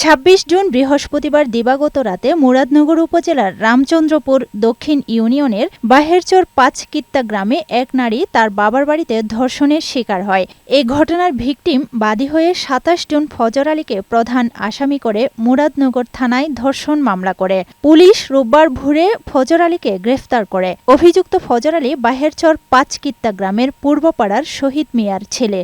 ২৬ June বৃহস্পতিবার দিবাগত রাতে মুরাদনগর উপজেলার রামচন্দ্রপুর দক্ষিণ ইউনিয়নের বাহেরচর ৫ কিত্তা গ্রামে এক নারী তার বাবার বাড়িতে ধর্ষণের শিকার হয়। এ ঘটনার ভিকটিম বাদী হয়ে ২৭ জুন ফজর আলীকে প্রধান আসামি করে মুরাদনগর থানায় ধর্ষণ মামলা করে। পুলিশ রোববার ভোরে ফজর আলীকে গ্রেফতার করে। অভিযুক্ত ফজর আলী বাহেরচর ৫ কিত্তা গ্রামের পূর্বপাড়ার শহীদ মিয়ার ছেলে।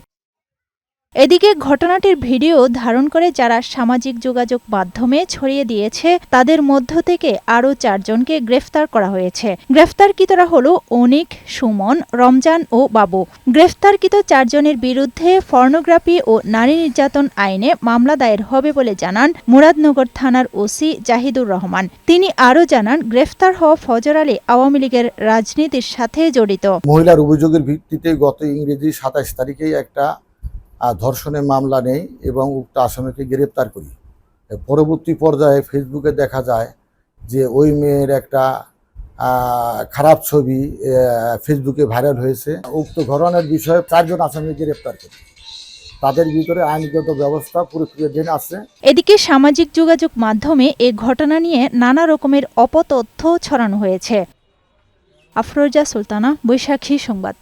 এদিকে ঘটনাটির ভিডিও ধারণ করে যারা সামাজিক যোগাযোগ মাধ্যমে ছড়িয়ে দিয়েছে তাদের মধ্য থেকে আরও ৪ জনকে গ্রেফতার করা হয়েছে। গ্রেফতারকৃতরা হল অনিক, সুমন, রমজান ও বাবু। গ্রেফতারকৃত ৪ জনের বিরুদ্ধে পর্নোগ্রাফি ও নারী নির্যাতন আইনে মামলা দায়ের হবে বলে জানান মুরাদনগর থানার ওসি জাহিদুর রহমান। তিনি আরও জানান, গ্রেফতার হওয়া ফজর আলী আওয়ামী লীগের রাজনীতির সাথে জড়িত। মহিলার অভিযোগের ভিত্তিতে গত ইংরেজি ২৭ তারিখেই একটা ধর্ষণের মামলা নেই এবং উক্ত আসামিকে গ্রেপ্তার করি। পরবর্তী পর্যায়ে ফেসবুকে দেখা যায় যে ওই মেয়ের একটা খারাপ ছবি ফেসবুকে ভাইরাল হয়েছে। উক্ত ঘটনার বিষয়ে ৪ জন আসামি গ্রেপ্তার করি। তাদের ভিতরে আইনগত ব্যবস্থা প্রক্রিয়াধীন আছে। এদিকে সামাজিক যোগাযোগ মাধ্যমে এ ঘটনা নিয়ে নানা রকমের অপতথ্য ছড়ানো হয়েছে। আফরোজা সুলতানা, বৈশাখী সংবাদ।